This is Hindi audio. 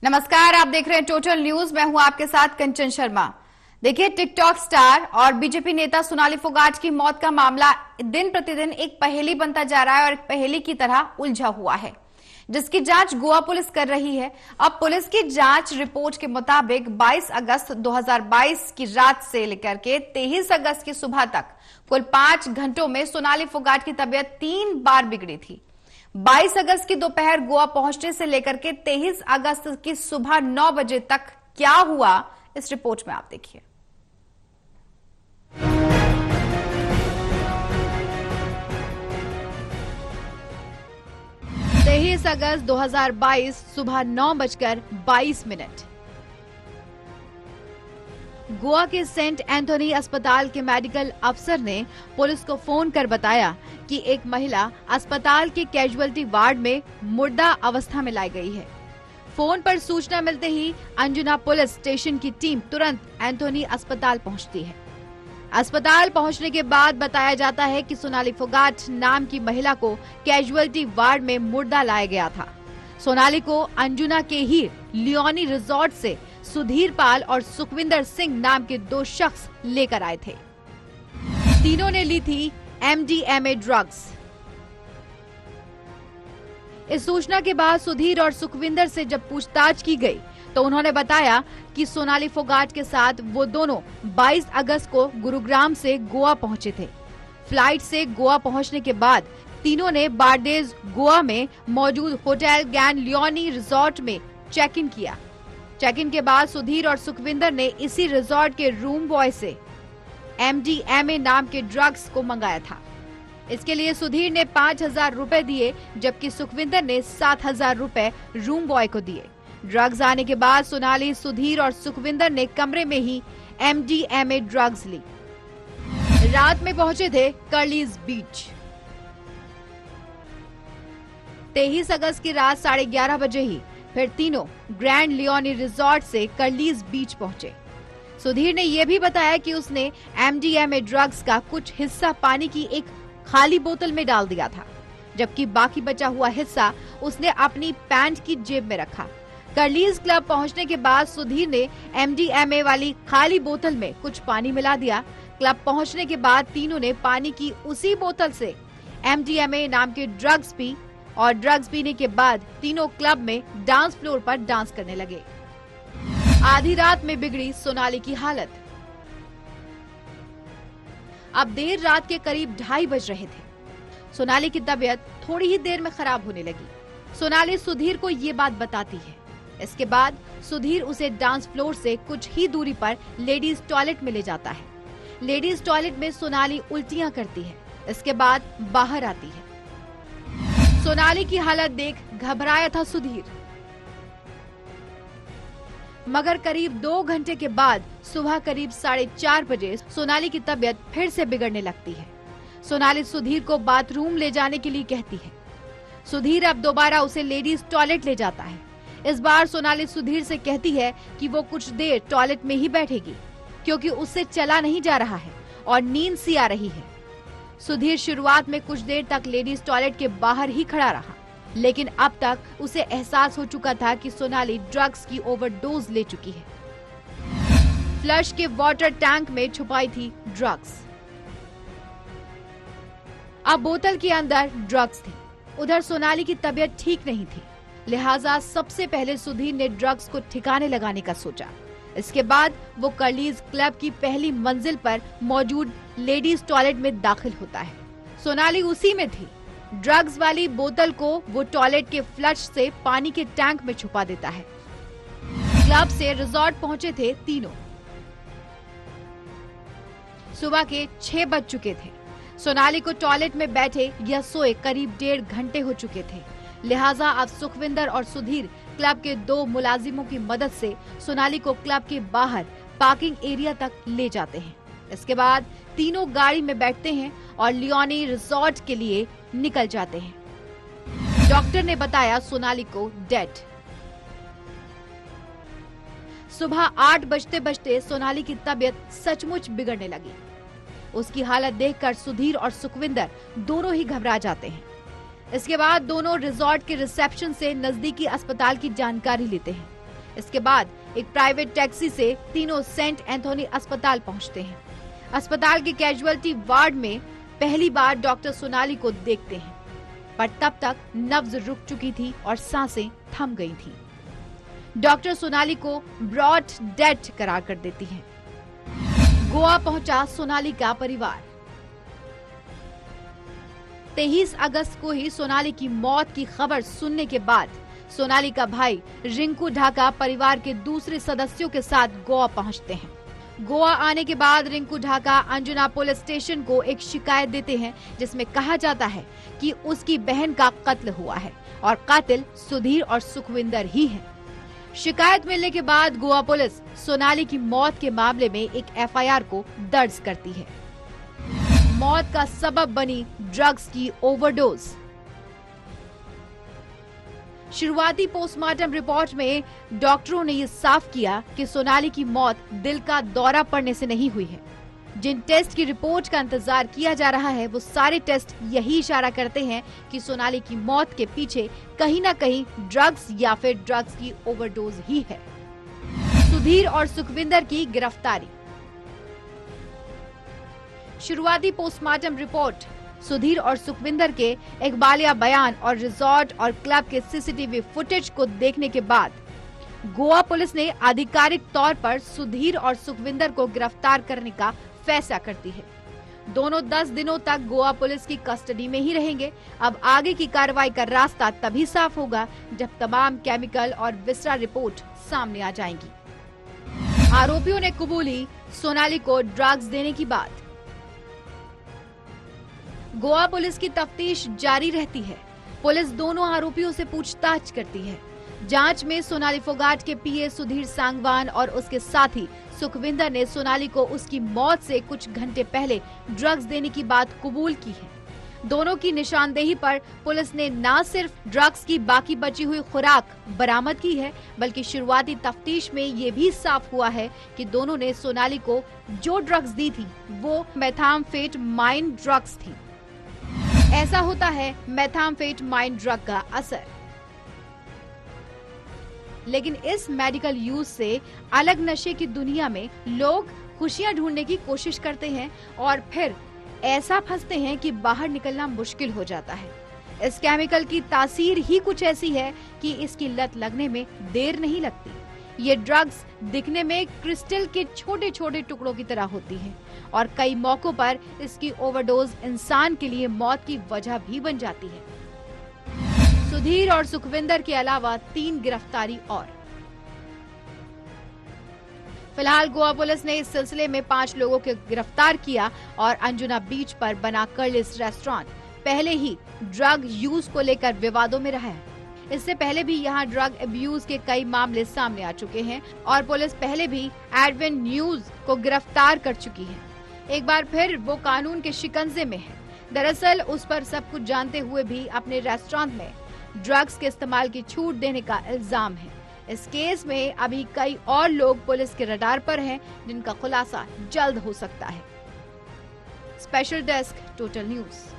नमस्कार, आप देख रहे हैं टोटल न्यूज। मैं हूं आपके साथ कंचन शर्मा। देखिए, टिकटॉक स्टार और बीजेपी नेता सोनाली फोगाट की मौत का मामला दिन प्रतिदिन एक पहेली बनता जा रहा है और एक पहेली की तरह उलझा हुआ है, जिसकी जांच गोवा पुलिस कर रही है। अब पुलिस की जांच रिपोर्ट के मुताबिक 22 अगस्त 2022 की रात से लेकर के 23 अगस्त की सुबह तक कुल 5 घंटों में सोनाली फोगाट की तबीयत 3 बार बिगड़ी थी। 22 अगस्त की दोपहर गोवा पहुंचने से लेकर के 23 अगस्त की सुबह 9 बजे तक क्या हुआ, इस रिपोर्ट में आप देखिए। तेईस अगस्त 2022 सुबह 9:22। गोवा के सेंट एंथोनी अस्पताल के मेडिकल अफसर ने पुलिस को फोन कर बताया कि एक महिला अस्पताल के कैजुअलिटी वार्ड में मुर्दा अवस्था में लाई गई है। फोन पर सूचना मिलते ही अंजुना पुलिस स्टेशन की टीम तुरंत एंथोनी अस्पताल पहुंचती है। अस्पताल पहुंचने के बाद बताया जाता है कि सोनाली फोगाट नाम की महिला को कैजुअलिटी वार्ड में मुर्दा लाया गया था। सोनाली को अंजुना के ही लियोनी रिजॉर्ट से सुधीर पाल और सुखविंदर सिंह नाम के 2 शख्स लेकर आए थे। तीनों ने ली थी MDMA ड्रग्स। इस सूचना के बाद सुधीर और सुखविंदर से जब पूछताछ की गई तो उन्होंने बताया कि सोनाली फोगाट के साथ वो दोनों 22 अगस्त को गुरुग्राम से गोवा पहुंचे थे। फ्लाइट से गोवा पहुंचने के बाद तीनों ने बारडेज गोवा में मौजूद होटल ग्रैंड लियोनी रिजॉर्ट में चेक इन किया। चेक इन के बाद सुधीर और सुखविंदर ने इसी रिजॉर्ट के रूम बॉय से MDMA नाम के ड्रग्स को मंगाया था। इसके लिए सुधीर ने 5,000 रुपए दिए, जबकि सुखविंदर ने 7,000 रुपए रूम बॉय को दिए। ड्रग्स आने के बाद सोनाली, सुधीर और सुखविंदर ने कमरे में ही MDMA ड्रग्स ली। रात में पहुंचे थे कर्लीज बीच। 23 अगस्त की रात 11:30 बजे ही फिर तीनों ग्रैंड लियोनी रिजॉर्ट से कर्लीज बीच पहुंचे। सुधीर ने यह भी बताया कि उसने MDMA ड्रग्स का कुछ हिस्सा पानी की एक खाली बोतल में डाल दिया था, जबकि बाकी बचा हुआ हिस्सा उसने अपनी पैंट की जेब में रखा। कर्लीज क्लब पहुंचने के बाद सुधीर ने MDMA वाली खाली बोतल में कुछ पानी मिला दिया। क्लब पहुंचने के बाद तीनों ने पानी की उसी बोतल से MDMA नाम के ड्रग्स पी और ड्रग्स पीने के बाद तीनों क्लब में डांस फ्लोर पर डांस करने लगे। आधी रात में बिगड़ी सोनाली की हालत। अब देर रात के करीब 2:30 बज रहे थे। सोनाली की तबीयत थोड़ी ही देर में खराब होने लगी। सोनाली सुधीर को ये बात बताती है। इसके बाद सुधीर उसे डांस फ्लोर से कुछ ही दूरी पर लेडीज टॉयलेट में ले जाता है। लेडीज टॉयलेट में सोनाली उल्टियां करती है। इसके बाद बाहर आती है। सोनाली की हालत देख घबराया था सुधीर, मगर करीब 2 घंटे के बाद सुबह करीब 4:30 बजे सोनाली की तबीयत फिर से बिगड़ने लगती है। सोनाली सुधीर को बाथरूम ले जाने के लिए कहती है। सुधीर अब दोबारा उसे लेडीज टॉयलेट ले जाता है। इस बार सोनाली सुधीर से कहती है कि वो कुछ देर टॉयलेट में ही बैठेगी, क्योंकि उससे चला नहीं जा रहा है और नींद सी आ रही है। सुधीर शुरुआत में कुछ देर तक लेडीज टॉयलेट के बाहर ही खड़ा रहा, लेकिन अब तक उसे एहसास हो चुका था कि सोनाली ड्रग्स की ओवरडोज ले चुकी है। फ्लश के वाटर टैंक में छुपाई थी ड्रग्स। अब बोतल के अंदर ड्रग्स थी। उधर सोनाली की तबीयत ठीक नहीं थी, लिहाजा सबसे पहले सुधीर ने ड्रग्स को ठिकाने लगाने का सोचा। इसके बाद वो कर्लीज क्लब की पहली मंजिल पर मौजूद लेडीज टॉयलेट में दाखिल होता है। सोनाली उसी में थी। ड्रग्स वाली बोतल को वो टॉयलेट के फ्लश से पानी के टैंक में छुपा देता है। क्लब से रिजॉर्ट पहुंचे थे तीनों। सुबह के 6 बज चुके थे। सोनाली को टॉयलेट में बैठे या सोए करीब 1.5 घंटे हो चुके थे, लिहाजा अब सुखविंदर और सुधीर क्लब के 2 मुलाजिमों की मदद से सोनाली को क्लब के बाहर पार्किंग एरिया तक ले जाते हैं। इसके बाद तीनों गाड़ी में बैठते हैं और लियोनी रिजॉर्ट के लिए निकल जाते हैं। डॉक्टर ने बताया सोनाली को डेड। सुबह 8 बजते बजते सोनाली की तबीयत सचमुच बिगड़ने लगी। उसकी हालत देखकर सुधीर और सुखविंदर दोनों ही घबरा जाते हैं। इसके बाद दोनों रिजॉर्ट के रिसेप्शन से नजदीकी अस्पताल की जानकारी लेते हैं। इसके बाद एक प्राइवेट टैक्सी से तीनों सेंट एंथोनी अस्पताल पहुंचते हैं। अस्पताल के कैजुअलिटी वार्ड में पहली बार डॉक्टर सोनाली को देखते हैं, पर तब तक नब्ज रुक चुकी थी और सांसें थम गई थी। डॉक्टर सोनाली को ब्रॉड डेड करार कर देती है। गोवा पहुंचा सोनाली का परिवार। 23 अगस्त को ही सोनाली की मौत की खबर सुनने के बाद सोनाली का भाई रिंकू ढाका परिवार के दूसरे सदस्यों के साथ गोवा पहुंचते हैं। गोवा आने के बाद रिंकू ढाका अंजुना पुलिस स्टेशन को एक शिकायत देते हैं, जिसमें कहा जाता है कि उसकी बहन का कत्ल हुआ है और कातिल सुधीर और सुखविंदर ही हैं। शिकायत मिलने के बाद गोवा पुलिस सोनाली की मौत के मामले में एक एफआईआर को दर्ज करती है। मौत का सबब बनी ड्रग्स की ओवरडोज। शुरुआती पोस्टमार्टम रिपोर्ट में डॉक्टरों ने ये साफ किया कि सोनाली की मौत दिल का दौरा पड़ने से नहीं हुई है। जिन टेस्ट की रिपोर्ट का इंतजार किया जा रहा है, वो सारे टेस्ट यही इशारा करते हैं कि सोनाली की मौत के पीछे कहीं ना कहीं ड्रग्स या फिर ड्रग्स की ओवरडोज ही है। सुधीर और सुखविंदर की गिरफ्तारी। शुरुआती पोस्टमार्टम रिपोर्ट सुधीर और सुखविंदर के इकबालिया बयान और रिजॉर्ट और क्लब के सीसीटीवी फुटेज को देखने के बाद गोवा पुलिस ने आधिकारिक तौर पर सुधीर और सुखविंदर को गिरफ्तार करने का फैसला करती है। दोनों 10 दिनों तक गोवा पुलिस की कस्टडी में ही रहेंगे। अब आगे की कार्रवाई का रास्ता तभी साफ होगा जब तमाम केमिकल और विसरा रिपोर्ट सामने आ जाएंगी। आरोपियों ने कबूली सोनाली को ड्रग्स देने की बात। गोवा पुलिस की तफ्तीश जारी रहती है। पुलिस दोनों आरोपियों से पूछताछ करती है। जांच में सोनाली फोगाट के पीए सुधीर सांगवान और उसके साथी सुखविंदर ने सोनाली को उसकी मौत से कुछ घंटे पहले ड्रग्स देने की बात कबूल की है। दोनों की निशानदेही पर पुलिस ने न सिर्फ ड्रग्स की बाकी बची हुई खुराक बरामद की है, बल्कि शुरुआती तफ्तीश में ये भी साफ हुआ है कि दोनों ने सोनाली को जो ड्रग्स दी थी वो मेथाम्फेटामाइन ड्रग्स थी। ऐसा होता है मेथाम्फेटामाइन ड्रग का असर। लेकिन इस मेडिकल यूज से अलग नशे की दुनिया में लोग खुशियां ढूंढने की कोशिश करते हैं और फिर ऐसा फंसते हैं कि बाहर निकलना मुश्किल हो जाता है। इस केमिकल की तासीर ही कुछ ऐसी है कि इसकी लत लगने में देर नहीं लगती। ये ड्रग्स दिखने में क्रिस्टल के छोटे छोटे टुकड़ों की तरह होती हैं और कई मौकों पर इसकी ओवरडोज इंसान के लिए मौत की वजह भी बन जाती है। सुधीर और सुखविंदर के अलावा 3 गिरफ्तारी और। फिलहाल गोवा पुलिस ने इस सिलसिले में 5 लोगों को गिरफ्तार किया और अंजुना बीच पर बना कर्लिस रेस्टोरेंट पहले ही ड्रग यूज को लेकर विवादों में रहा है। इससे पहले भी यहाँ ड्रग अब्यूज के कई मामले सामने आ चुके हैं और पुलिस पहले भी एडविन न्यूज को गिरफ्तार कर चुकी है। एक बार फिर वो कानून के शिकंजे में है। दरअसल उस पर सब कुछ जानते हुए भी अपने रेस्टोरेंट में ड्रग्स के इस्तेमाल की छूट देने का इल्जाम है। इस केस में अभी कई और लोग पुलिस के रडार पर हैं, जिनका खुलासा जल्द हो सकता है। Special desk, total news.